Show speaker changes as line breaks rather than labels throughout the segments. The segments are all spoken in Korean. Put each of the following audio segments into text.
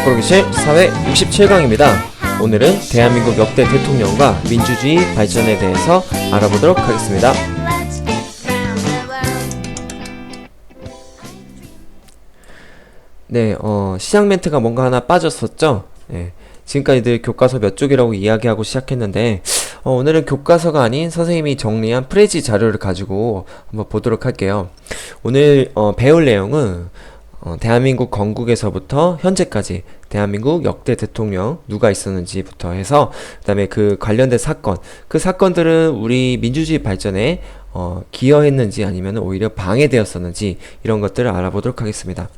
거꾸로기실 사회 67강입니다. 오늘은 대한민국 역대 대통령과 민주주의 발전에 대해서 알아보도록 하겠습니다. 네, 시작 멘트가 뭔가 하나 빠졌었죠? 네, 지금까지 늘 교과서 몇 쪽이라고 이야기하고 시작했는데 오늘은 교과서가 아닌 선생님이 정리한 프레지 자료를 가지고 한번 보도록 할게요. 오늘 배울 내용은 대한민국 건국에서부터 현재까지 대한민국 역대 대통령 누가 있었는지부터 해서 그 다음에 그 관련된 사건, 그 사건들은 우리 민주주의 발전에 기여했는지 아니면 오히려 방해되었었는지 이런 것들을 알아보도록 하겠습니다.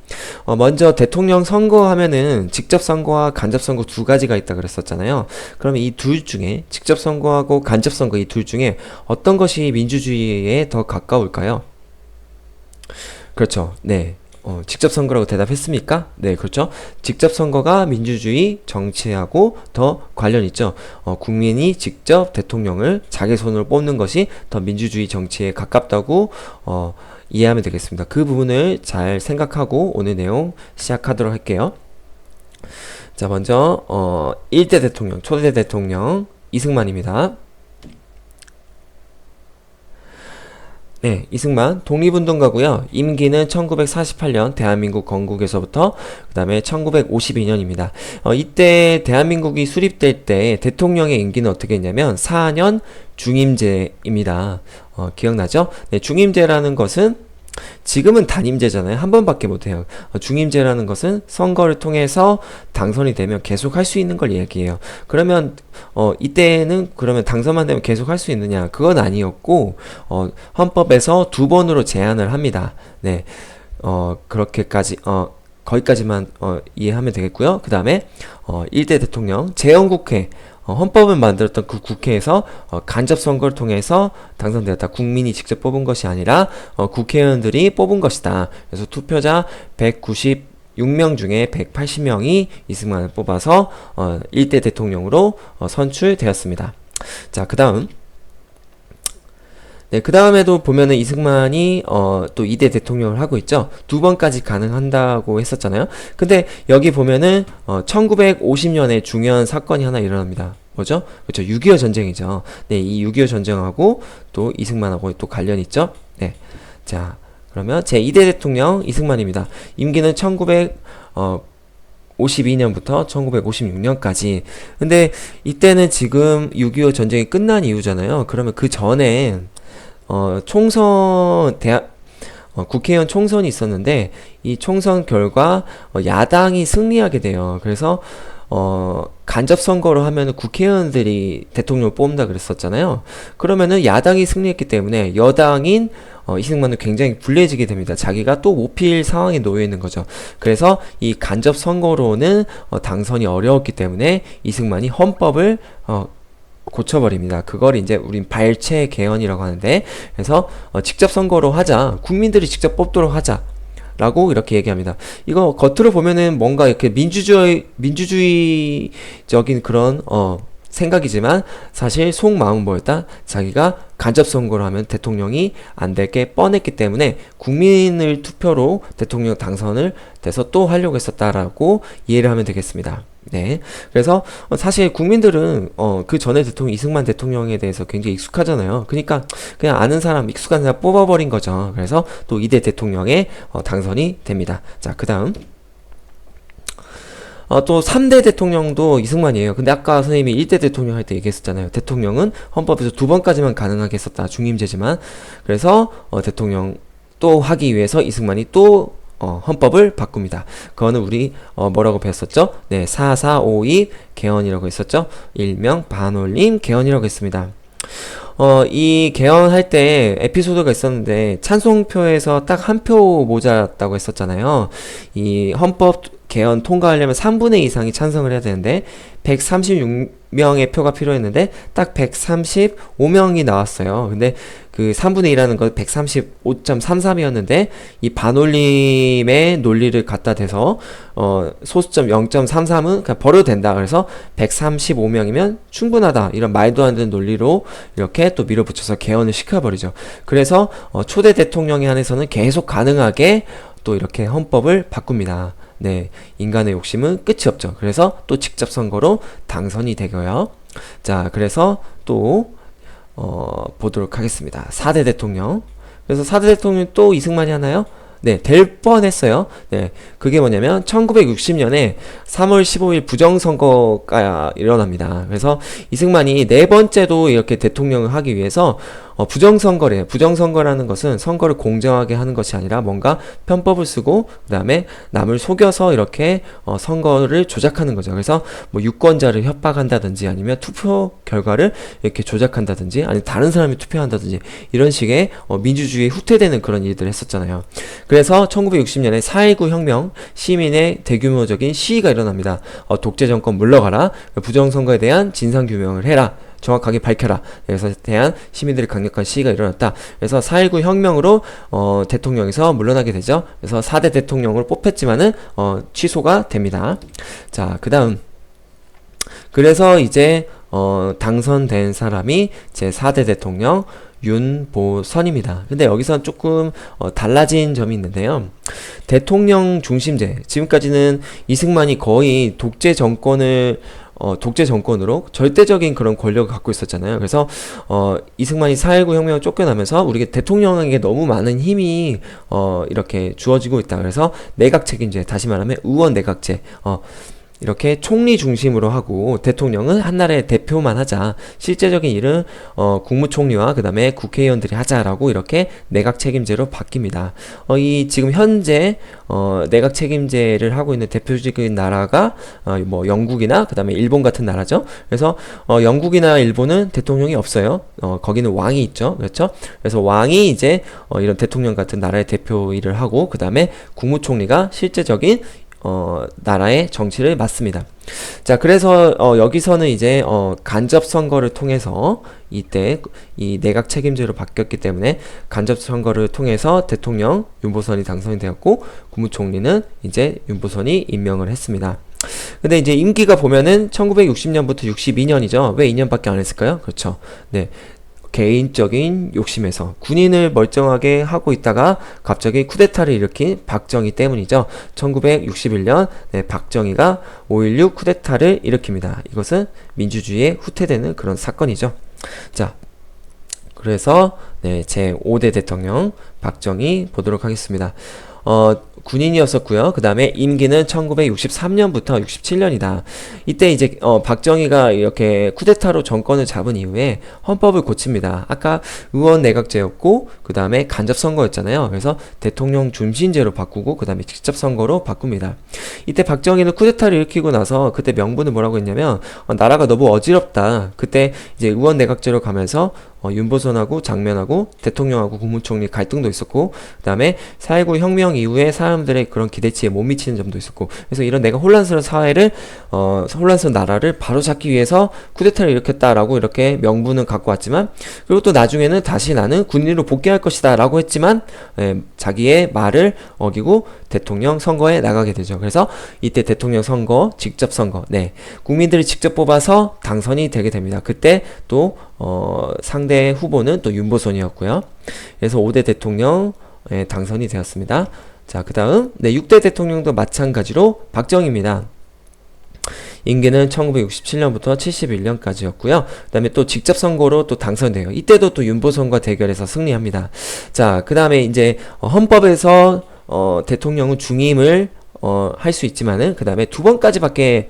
먼저 대통령 선거하면은 직접 선거와 간접 선거 두 가지가 있다 그랬었잖아요. 그러면 이 둘 중에 직접 선거하고 간접 선거 이 둘 중에 어떤 것이 민주주의에 더 가까울까요? 그렇죠. 네. 직접 선거라고 대답했습니까? 네, 그렇죠. 직접 선거가 민주주의 정치하고 더 관련 있죠. 국민이 직접 대통령을 자기 손으로 뽑는 것이 더 민주주의 정치에 가깝다고 이해하면 되겠습니다. 그 부분을 잘 생각하고 오늘 내용 시작하도록 할게요. 자, 먼저 1대 대통령, 초대 대통령 이승만입니다. 네, 이승만 독립운동가고요. 임기는 1948년 대한민국 건국에서부터 그 다음에 1952년입니다. 이때 대한민국이 수립될 때 대통령의 임기는 어떻게 했냐면 4년 중임제입니다. 기억나죠? 네, 중임제라는 것은 지금은 단임제잖아요. 한 번밖에 못해요. 중임제라는 것은 선거를 통해서 당선이 되면 계속 할 수 있는 걸 얘기해요. 그러면 이때는 그러면 당선만 되면 계속 할 수 있느냐? 그건 아니었고 헌법에서 2번으로 제한을 합니다. 네, 그렇게까지 거기까지만 이해하면 되겠고요. 그 다음에 1대 대통령 재헌국회 헌법을 만들었던 그 국회에서 간접 선거를 통해서 당선되었다. 국민이 직접 뽑은 것이 아니라 국회의원들이 뽑은 것이다. 그래서 투표자 196명 중에 180명이 이승만을 뽑아서 1대 대통령으로 선출되었습니다. 자, 그 다음 네, 그 다음에도 보면은 이승만이 또 2대 대통령을 하고 있죠. 2번까지 가능한다고 했었잖아요. 근데 여기 보면은 1950년에 중요한 사건이 하나 일어납니다. 뭐죠? 그렇죠. 6.25 전쟁이죠. 네, 이 6.25 전쟁하고 또 이승만하고 또 관련이 있죠. 네. 자, 그러면 제2대 대통령 이승만입니다. 임기는 1952년부터 1956년까지. 근데 이때는 지금 6.25 전쟁이 끝난 이후잖아요. 그러면 그 전에 국회의원 총선이 있었는데 이 총선 결과 야당이 승리하게 돼요. 그래서 간접 선거로 하면은 국회의원들이 대통령을 뽑는다 그랬었잖아요. 그러면은 야당이 승리했기 때문에 여당인 이승만은 굉장히 불리해지게 됩니다. 자기가 또 못 필 상황에 놓여 있는 거죠. 그래서 이 간접 선거로는 당선이 어려웠기 때문에 이승만이 헌법을 고쳐버립니다. 그걸 이제 우린 발췌 개헌이라고 하는데, 그래서 직접 선거로 하자, 국민들이 직접 뽑도록 하자 라고 이렇게 얘기합니다. 이거 겉으로 보면은 뭔가 이렇게 민주주의적인 그런 생각이지만 사실 속마음은 뭐였다? 자기가 간접 선거를 하면 대통령이 안 될 게 뻔했기 때문에 국민을 투표로 대통령 당선을 돼서 또 하려고 했었다라고 이해를 하면 되겠습니다. 네. 그래서 사실 국민들은 그 전에 대통령 이승만 대통령에 대해서 굉장히 익숙하잖아요. 그러니까 그냥 아는 사람, 익숙한 사람 뽑아버린 거죠. 그래서 또 2대 대통령에 당선이 됩니다. 자, 그 다음 또 3대 대통령도 이승만이에요. 근데 아까 선생님이 1대 대통령 할 때 얘기했었잖아요. 대통령은 헌법에서 2번까지만 가능하게 했었다. 중임제지만. 그래서 대통령 또 하기 위해서 이승만이 또 헌법을 바꿉니다. 그거는 우리 뭐라고 배웠었죠? 네, 4452 개헌이라고 했었죠? 일명 반올림 개헌이라고 했습니다. 이 개헌할 때 에피소드가 있었는데 찬송표에서 딱 한 표 모자랐다고 했었잖아요. 이 헌법 개헌 통과하려면 3분의 2 이상이 찬성을 해야 되는데 136명의 표가 필요했는데 딱 135명이 나왔어요. 근데 그 3분의 2라는 건 135.33이었는데 이 반올림의 논리를 갖다 대서 소수점 0.33은 그냥 버려도 된다. 그래서 135명이면 충분하다. 이런 말도 안 되는 논리로 이렇게 또 밀어붙여서 개헌을 시켜버리죠. 그래서 초대 대통령에 한해서는 계속 가능하게 또 이렇게 헌법을 바꿉니다. 네, 인간의 욕심은 끝이 없죠. 그래서 또 직접 선거로 당선이 되고요. 자, 그래서 또 보도록 하겠습니다. 4대 대통령. 그래서 4대 대통령 또 이승만이 하나요? 네, 될 뻔했어요. 네, 그게 뭐냐면 1960년에 3월 15일 부정선거가 일어납니다. 그래서 이승만이 네 번째도 이렇게 대통령을 하기 위해서 부정선거래요. 부정선거라는 것은 선거를 공정하게 하는 것이 아니라 뭔가 편법을 쓰고 그 다음에 남을 속여서 이렇게 선거를 조작하는 거죠. 그래서 뭐 유권자를 협박한다든지 아니면 투표 결과를 이렇게 조작한다든지 아니면 다른 사람이 투표한다든지 이런 식의 민주주의에 후퇴되는 그런 일들을 했었잖아요. 그래서 1960년에 4.19 혁명 시민의 대규모적인 시위가 일어납니다. 독재 정권 물러가라. 부정선거에 대한 진상규명을 해라. 정확하게 밝혀라. 그래서 대한 시민들의 강력한 시위가 일어났다. 그래서 4.19 혁명으로 대통령에서 물러나게 되죠. 그래서 4대 대통령으로 뽑혔지만은 취소가 됩니다. 자, 그 다음 그래서 이제 당선된 사람이 제 4대 대통령 윤보선입니다. 근데 여기서 조금 달라진 점이 있는데요. 대통령 중심제, 지금까지는 이승만이 거의 독재 정권으로 절대적인 그런 권력을 갖고 있었잖아요. 그래서 이승만이 4.19 혁명을 쫓겨나면서 우리가 대통령에게 너무 많은 힘이 이렇게 주어지고 있다. 그래서 내각 책임제, 다시 말하면 의원 내각제, 이렇게 총리 중심으로 하고 대통령은 한 나라의 대표만 하자. 실제적인 일은 국무총리와 그 다음에 국회의원들이 하자라고 이렇게 내각 책임제로 바뀝니다. 이 지금 현재 내각 책임제를 하고 있는 대표적인 나라가 뭐 영국이나 그 다음에 일본 같은 나라죠. 그래서 영국이나 일본은 대통령이 없어요. 거기는 왕이 있죠. 그렇죠? 그래서 왕이 이제 이런 대통령 같은 나라의 대표 일을 하고 그 다음에 국무총리가 실제적인 나라의 정치를 맡습니다. 자, 그래서 여기서는 이제 간접 선거를 통해서 이때 이 내각 책임제로 바뀌었기 때문에 간접 선거를 통해서 대통령 윤보선이 당선이 되었고 국무총리는 이제 윤보선이 임명을 했습니다. 근데 이제 임기가 보면은 1960년부터 62년이죠. 왜 2년밖에 안 했을까요? 그렇죠. 네. 개인적인 욕심에서 군인을 멀쩡하게 하고 있다가 갑자기 쿠데타를 일으킨 박정희 때문이죠. 1961년 박정희가 5.16 쿠데타를 일으킵니다. 이것은 민주주의에 후퇴되는 그런 사건이죠. 자, 그래서 제 5대 대통령 박정희 보도록 하겠습니다. 군인이었었고요. 그 다음에 임기는 1963년부터 67년이다. 이때 이제 박정희가 이렇게 쿠데타로 정권을 잡은 이후에 헌법을 고칩니다. 아까 의원 내각제였고 그 다음에 간접 선거였잖아요. 그래서 대통령 중심제로 바꾸고 그 다음에 직접 선거로 바꿉니다. 이때 박정희는 쿠데타를 일으키고 나서 그때 명분을 뭐라고 했냐면 나라가 너무 어지럽다. 그때 이제 의원 내각제로 가면서 윤보선하고 장면하고 대통령하고 국무총리 갈등도 있었고 그 다음에 4.19 혁명 이후에 사람들의 그런 기대치에 못 미치는 점도 있었고 그래서 이런 내가 혼란스러운 사회를 혼란스러운 나라를 바로잡기 위해서 쿠데타를 일으켰다라고 이렇게 명분은 갖고 왔지만 그리고 또 나중에는 다시 나는 군인으로 복귀할 것이다 라고 했지만 자기의 말을 어기고 대통령 선거에 나가게 되죠. 그래서 이때 대통령 선거, 직접 선거, 국민들이 직접 뽑아서 당선이 되게 됩니다. 그때 또 상대 후보는 또 윤보선이었고요. 그래서 5대 대통령 당선이 되었습니다. 자, 그 다음 6대 대통령도 마찬가지로 박정희입니다. 임기는 1967년부터 71년까지였고요. 그 다음에 또 직접 선거로 또 당선돼요. 이때도 또 윤보선과 대결해서 승리합니다. 자, 그 다음에 이제 헌법에서 대통령은 중임을 할 수 있지만은 그 다음에 2번까지밖에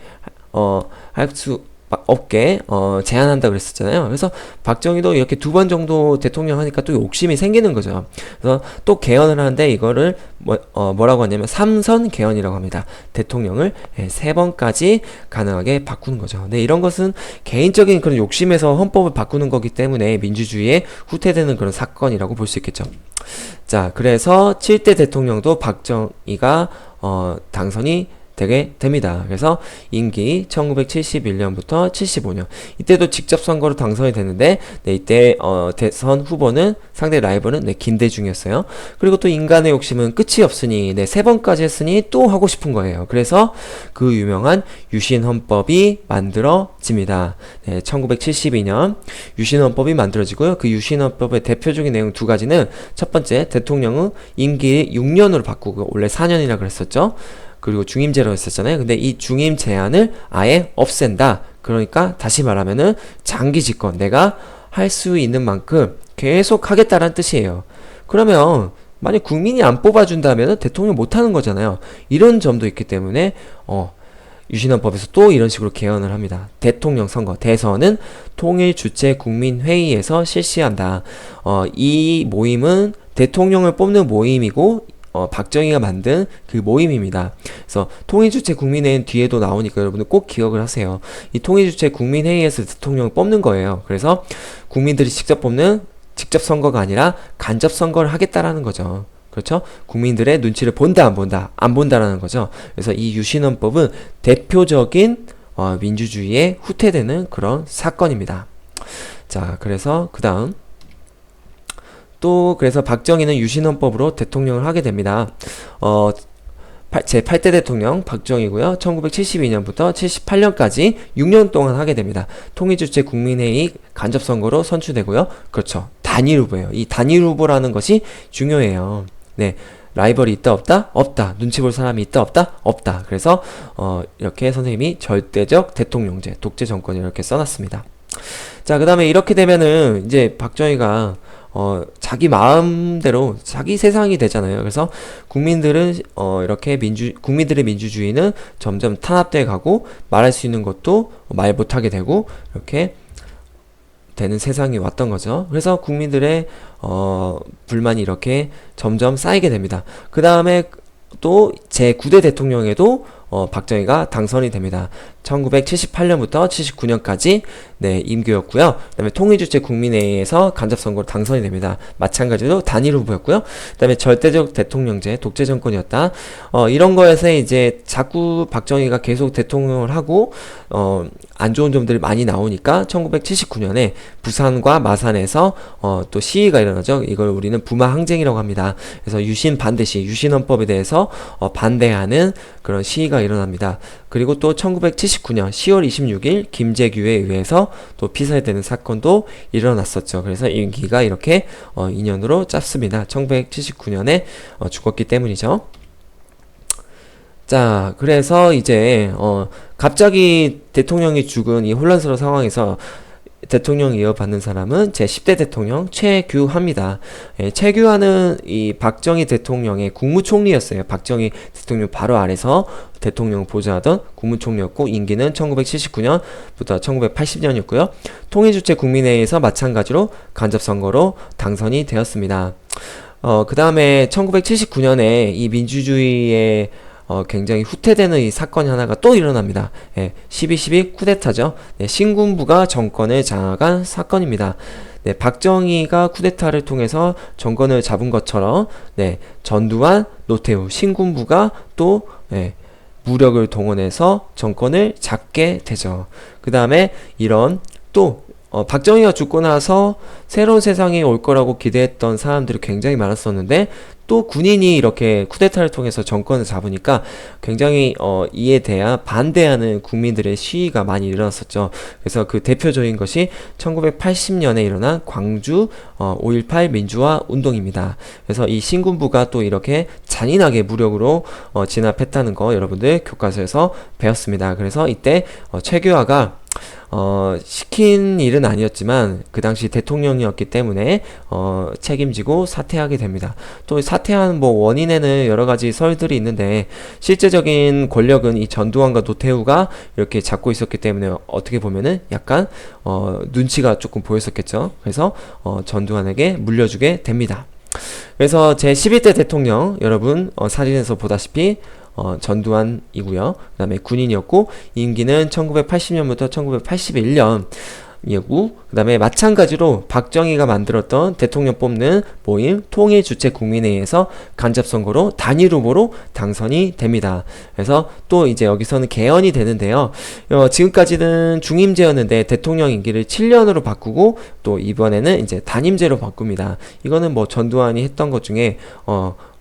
할 수 없게 제한한다 그랬었잖아요. 그래서 박정희도 이렇게 2번 정도 대통령 하니까 또 욕심이 생기는 거죠. 그래서 또 개헌을 하는데 이거를 뭐라고 하냐면 3선 개헌이라고 합니다. 대통령을 3번까지 가능하게 바꾸는 거죠. 네, 이런 것은 개인적인 그런 욕심에서 헌법을 바꾸는 거기 때문에 민주주의에 후퇴되는 그런 사건이라고 볼 수 있겠죠. 자, 그래서 7대 대통령도 박정희가 당선이 되게 됩니다. 그래서 임기 1971년부터 75년 이때도 직접 선거로 당선이 됐는데 네, 이때 대선 후보는 상대 라이벌은 네, 김대중이었어요. 그리고 또 인간의 욕심은 끝이 없으니 네, 3번까지 했으니 또 하고 싶은 거예요. 그래서 그 유명한 유신헌법이 만들어집니다. 네, 1972년 유신헌법이 만들어지고요. 그 유신헌법의 대표적인 내용 2가지는 첫 번째, 대통령은 임기 6년으로 바꾸고 원래 4년이라 그랬었죠. 그리고 중임제로 했었잖아요. 근데 이 중임 제한을 아예 없앤다. 그러니까 다시 말하면은 장기 집권, 내가 할 수 있는 만큼 계속 하겠다라는 뜻이에요. 그러면 만약 국민이 안 뽑아준다면 대통령 못 하는 거잖아요. 이런 점도 있기 때문에 유신헌법에서 또 이런 식으로 개헌을 합니다. 대통령 선거, 대선은 통일주체국민회의에서 실시한다. 이 모임은 대통령을 뽑는 모임이고 박정희가 만든 그 모임입니다. 그래서 통일주체 국민회의는 뒤에도 나오니까 여러분들 꼭 기억을 하세요. 이 통일주체 국민회의에서 대통령을 뽑는 거예요. 그래서 국민들이 직접 뽑는 직접 선거가 아니라 간접 선거를 하겠다라는 거죠. 그렇죠? 국민들의 눈치를 본다, 안 본다, 안 본다라는 거죠. 그래서 이 유신헌법은 대표적인 민주주의에 후퇴되는 그런 사건입니다. 자, 그래서 그 다음 그래서 박정희는 유신헌법으로 대통령을 하게 됩니다. 제8대 대통령 박정희고요. 1972년부터 78년까지 6년 동안 하게 됩니다. 통일주체 국민회의 간접선거로 선출되고요. 그렇죠. 단일 후보예요. 이 단일 후보라는 것이 중요해요. 네. 라이벌이 있다 없다? 없다. 눈치 볼 사람이 있다 없다? 없다. 그래서 이렇게 선생님이 절대적 대통령제, 독재 정권 이렇게 써놨습니다. 자, 그 다음에 이렇게 되면은 이제 박정희가 자기 마음대로 자기 세상이 되잖아요. 그래서 국민들은 이렇게 국민들의 민주주의는 점점 탄압돼 가고 말할 수 있는 것도 말 못하게 되고 이렇게 되는 세상이 왔던 거죠. 그래서 국민들의 불만이 이렇게 점점 쌓이게 됩니다. 그 다음에 또 제9대 대통령에도 박정희가 당선이 됩니다. 1978년부터 79년까지 네, 임기였고요. 그 다음에 통일주체 국민회의에서 간접선거로 당선이 됩니다. 마찬가지로 단일 후보였고요. 그 다음에 절대적 대통령제, 독재 정권이었다. 이런 거에서 이제 자꾸 박정희가 계속 대통령을 하고 안 좋은 점들이 많이 나오니까 1979년에 부산과 마산에서 또 시위가 일어나죠. 이걸 우리는 부마항쟁이라고 합니다. 그래서 유신 반대 시위, 유신헌법에 대해서 반대하는 그런 시위가 일어납니다. 그리고 또 1979년 10월 26일 김재규에 의해서 또 피살되는 사건도 일어났었죠. 그래서 임기가 이렇게 2년으로 짧습니다. 1979년에 죽었기 때문이죠. 자, 그래서 이제 갑자기 대통령이 죽은 이 혼란스러운 상황에서 대통령 이어받는 사람은 제10대 대통령 최규하입니다. 최규하는 이 박정희 대통령의 국무총리였어요. 박정희 대통령 바로 아래서 대통령 보좌하던 국무총리였고 임기는 1979년부터 1980년이었고요. 통일주체 국민회의에서 마찬가지로 간접선거로 당선이 되었습니다. 그 다음에 1979년에 이 민주주의의 굉장히 후퇴되는 이 사건이 하나가 또 일어납니다. 12.12 쿠데타죠. 네, 신군부가 정권을 장악한 사건입니다. 네, 박정희가 쿠데타를 통해서 정권을 잡은 것처럼 네, 전두환, 노태우, 신군부가 또 무력을 동원해서 정권을 잡게 되죠. 그 다음에 이런 또 박정희가 죽고 나서 새로운 세상이 올 거라고 기대했던 사람들이 굉장히 많았었는데 또 군인이 이렇게 쿠데타를 통해서 정권을 잡으니까 굉장히 이에 대한 반대하는 국민들의 시위가 많이 일어났었죠. 그래서 그 대표적인 것이 1980년에 일어난 광주 5.18 민주화 운동입니다. 그래서 이 신군부가 또 이렇게 잔인하게 무력으로 진압했다는 거 여러분들 교과서에서 배웠습니다. 그래서 이때 최규하가 시킨 일은 아니었지만 그 당시 대통령이었기 때문에 책임지고 사퇴하게 됩니다. 또 사퇴한 원인에는 여러 가지 설들이 있는데 실제적인 권력은 이 전두환과 노태우가 이렇게 잡고 있었기 때문에 어떻게 보면은 약간 눈치가 조금 보였었겠죠. 그래서 전두환에게 물려주게 됩니다. 그래서 제 11대 대통령 여러분 사진에서 보다시피 전두환이고요. 그 다음에 군인이었고 임기는 1980년부터 1981년 이고 그 다음에 마찬가지로 박정희가 만들었던 대통령 뽑는 모임 통일주체국민회의에서 간접선거로 단일 후보로 당선이 됩니다. 그래서 또 이제 여기서는 개헌이 되는데요. 지금까지는 중임제였는데 대통령 임기를 7년으로 바꾸고 또 이번에는 이제 단임제로 바꿉니다. 이거는 뭐 전두환이 했던 것 중에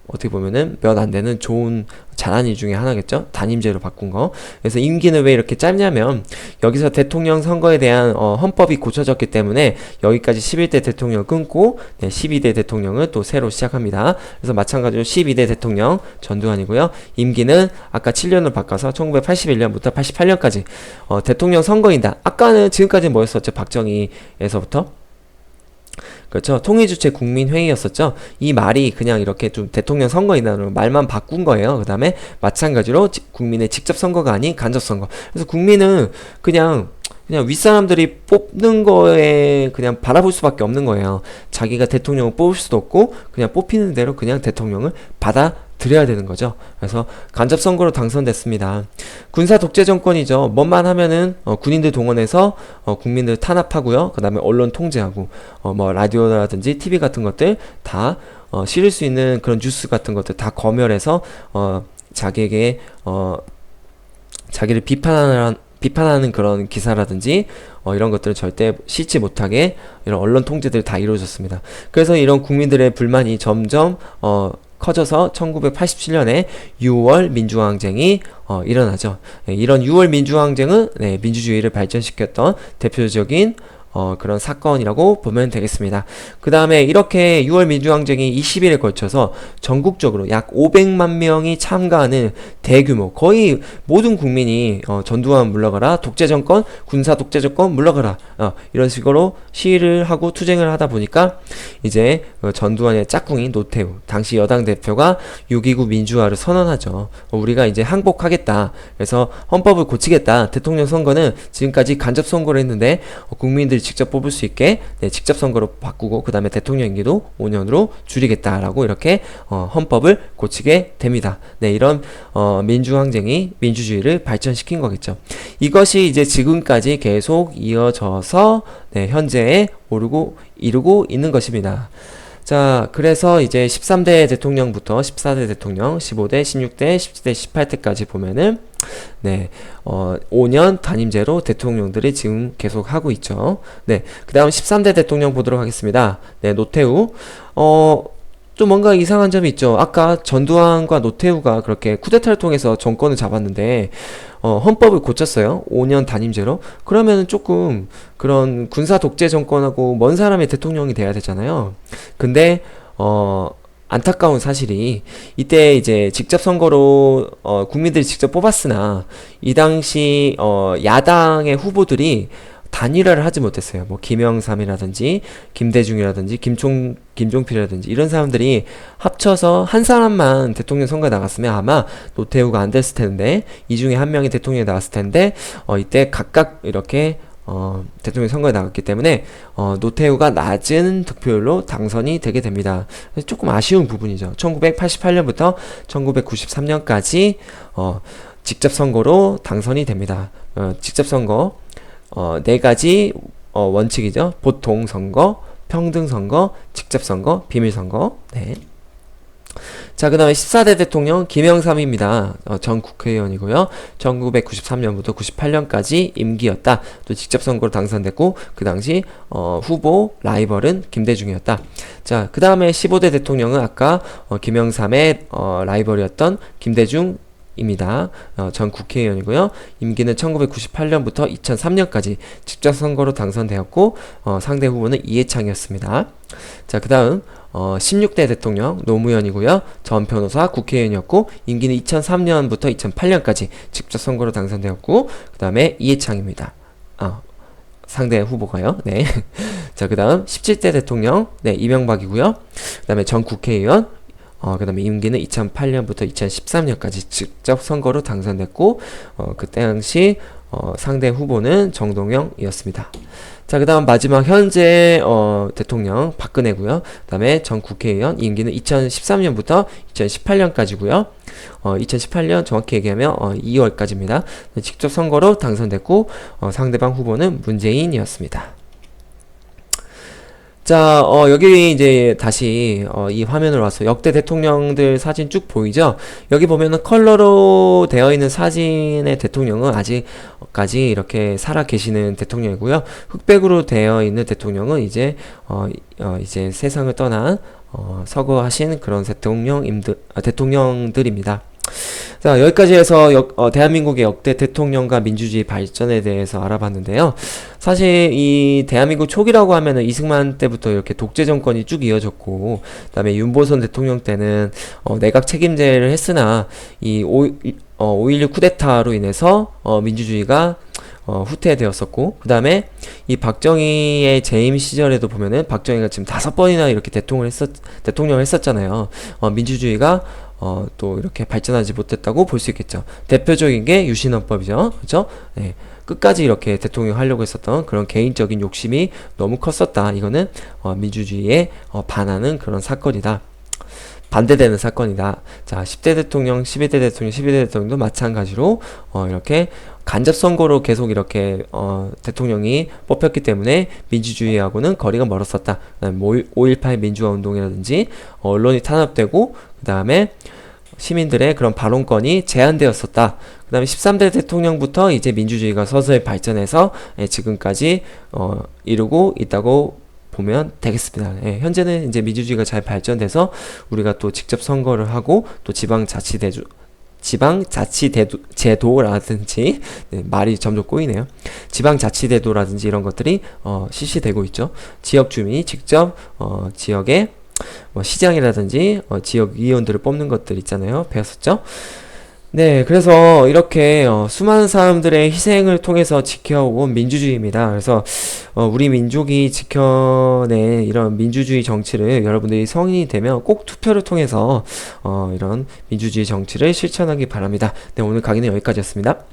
어떻게 보면은 몇 안 되는 좋은 잘한 일 중에 하나겠죠. 단임제로 바꾼 거. 그래서 임기는 왜 이렇게 짧냐면 여기서 대통령 선거에 대한 헌법이 고쳐졌기 때문에 여기까지 11대 대통령 끊고 12대 대통령을 또 새로 시작합니다. 그래서 마찬가지로 12대 대통령 전두환이고요. 임기는 아까 7년으로 바꿔서 1981년부터 88년까지 대통령 선거인단. 아까는 지금까지는 뭐였었죠? 박정희에서부터 그렇죠. 통일주체 국민회의였었죠. 이 말이 그냥 이렇게 좀 대통령 선거인단으로 말만 바꾼 거예요. 그 다음에 마찬가지로 국민의 직접 선거가 아닌 간접 선거. 그래서 국민은 그냥 윗사람들이 뽑는 거에 그냥 바라볼 수밖에 없는 거예요. 자기가 대통령을 뽑을 수도 없고 그냥 뽑히는 대로 그냥 대통령을 받아들여야 되는 거죠. 그래서 간접선거로 당선됐습니다. 군사 독재 정권이죠. 뭐만 하면은 군인들 동원해서 국민들 탄압하고요. 그 다음에 언론 통제하고 뭐 라디오라든지 TV 같은 것들 다 실을 수 있는 그런 뉴스 같은 것들 다 검열해서 자기에게 자기를 비판하는 그런 기사라든지 이런 것들을 절대 싣지 못하게 이런 언론 통제들이 다 이루어졌습니다. 그래서 이런 국민들의 불만이 점점 커져서 1987년에 6월 민주항쟁이 일어나죠. 이런 6월 민주항쟁은 민주주의를 발전시켰던 대표적인 그런 사건이라고 보면 되겠습니다. 그 다음에 이렇게 6월 민주항쟁이 20일에 걸쳐서 전국적으로 약 500만 명이 참가하는 대규모 거의 모든 국민이 전두환 물러가라, 독재정권, 군사 독재정권 물러가라 이런 식으로 시위를 하고 투쟁을 하다 보니까 이제 전두환의 짝꿍인 노태우 당시 여당 대표가 6.29 민주화를 선언하죠. 우리가 이제 항복하겠다. 그래서 헌법을 고치겠다. 대통령 선거는 지금까지 간접 선거를 했는데 국민들이 직접 뽑을 수 있게 직접 선거로 바꾸고 그 다음에 대통령 임기도 5년으로 줄이겠다라고 이렇게 헌법을 고치게 됩니다. 이런 민주항쟁이 민주주의를 발전시킨 거겠죠. 이것이 이제 지금까지 계속 이어져서 현재에 이루고 있는 것입니다. 자, 그래서 이제 13대 대통령부터 14대 대통령, 15대, 16대, 17대, 18대까지 보면은 5년 단임제로 대통령들이 지금 계속 하고 있죠. 그 다음 13대 대통령 보도록 하겠습니다. 노태우. 좀 뭔가 이상한 점이 있죠. 아까 전두환과 노태우가 그렇게 쿠데타를 통해서 정권을 잡았는데 헌법을 고쳤어요. 5년 단임제로. 그러면은 조금 그런 군사 독재 정권하고 먼 사람이 대통령이 돼야 되잖아요. 근데 안타까운 사실이 이때 이제 직접 선거로 국민들이 직접 뽑았으나 이 당시 야당의 후보들이 단일화를 하지 못했어요. 뭐 김영삼이라든지 김대중이라든지 김종필이라든지 이런 사람들이 합쳐서 한 사람만 대통령 선거에 나갔으면 아마 노태우가 안 됐을 텐데 이 중에 한 명이 대통령에 나왔을 텐데 이때 각각 이렇게 대통령 선거에 나갔기 때문에 노태우가 낮은 득표율로 당선이 되게 됩니다. 조금 아쉬운 부분이죠. 1988년부터 1993년까지 직접 선거로 당선이 됩니다. 직접 선거 네 가지 원칙이죠. 보통 선거, 평등 선거, 직접 선거, 비밀 선거. 자, 그 다음에 14대 대통령 김영삼입니다. 전 국회의원이고요. 1993년부터 98년까지 임기였다. 또 직접 선거로 당선됐고 그 당시 후보 라이벌은 김대중이었다. 자, 그 다음에 15대 대통령은 아까 김영삼의 라이벌이었던 김대중 입니다. 전 국회의원이고요. 임기는 1998년부터 2003년까지 직접 선거로 당선되었고 상대 후보는 이해창이었습니다. 자, 그 다음 16대 대통령 노무현이고요. 전 변호사 국회의원이었고 임기는 2003년부터 2008년까지 직접 선거로 당선되었고 그 다음에 이해창입니다. 상대 후보가요. 자, 그 다음 17대 대통령 이명박이고요. 그 다음에 전 국회의원 그 다음에 임기는 2008년부터 2013년까지 직접 선거로 당선됐고 그때 당시 상대 후보는 정동영이었습니다. 자, 그 다음 마지막 현재 대통령 박근혜고요. 그 다음에 전 국회의원 임기는 2013년부터 2018년까지고요. 2018년 정확히 얘기하면 2월까지입니다. 직접 선거로 당선됐고 상대방 후보는 문재인이었습니다. 자, 여기 이제 다시 이 화면으로 와서 역대 대통령들 사진 쭉 보이죠? 여기 보면은 컬러로 되어 있는 사진의 대통령은 아직까지 이렇게 살아 계시는 대통령이고요. 흑백으로 되어 있는 대통령은 이제 세상을 떠난 서거하신 그런 대통령들입니다. 자, 여기까지 해서 대한민국의 역대 대통령과 민주주의 발전에 대해서 알아봤는데요. 사실 이 대한민국 초기라고 하면은 이승만 때부터 이렇게 독재 정권이 쭉 이어졌고, 그다음에 윤보선 대통령 때는 내각 책임제를 했으나 이 5.16 쿠데타로 인해서 민주주의가 후퇴되었었고, 그 다음에 이 박정희의 재임 시절에도 보면은 박정희가 지금 5번이나 이렇게 대통령을 했었잖아요. 민주주의가 또 이렇게 발전하지 못했다고 볼 수 있겠죠. 대표적인 게 유신헌법이죠. 그죠? 네. 끝까지 이렇게 대통령 하려고 했었던 그런 개인적인 욕심이 너무 컸었다. 이거는 민주주의에 반하는 그런 사건이다. 반대되는 사건이다. 자, 10대 대통령, 11대 대통령, 12대 대통령도 마찬가지로 이렇게 간접 선거로 계속 이렇게 대통령이 뽑혔기 때문에 민주주의하고는 거리가 멀었었다. 그다음에 5.18 민주화 운동이라든지 언론이 탄압되고, 그 다음에 시민들의 그런 발언권이 제한되었었다. 그 다음에 13대 대통령부터 이제 민주주의가 서서히 발전해서 지금까지 이루고 있다고 보면 되겠습니다. 예, 현재는 이제 민주주의가 잘 발전돼서 우리가 또 직접 선거를 하고 또 지방자치제도라든지 말이 점점 꼬이네요. 지방자치제도라든지 이런 것들이 실시되고 있죠. 지역 주민이 직접 지역의 시장이라든지 지역위원들을 뽑는 것들 있잖아요. 배웠었죠? 네, 그래서 이렇게 수많은 사람들의 희생을 통해서 지켜온 민주주의입니다. 그래서 우리 민족이 지켜낸 이런 민주주의 정치를 여러분들이 성인이 되면 꼭 투표를 통해서 이런 민주주의 정치를 실천하기 바랍니다. 네, 오늘 강의는 여기까지였습니다.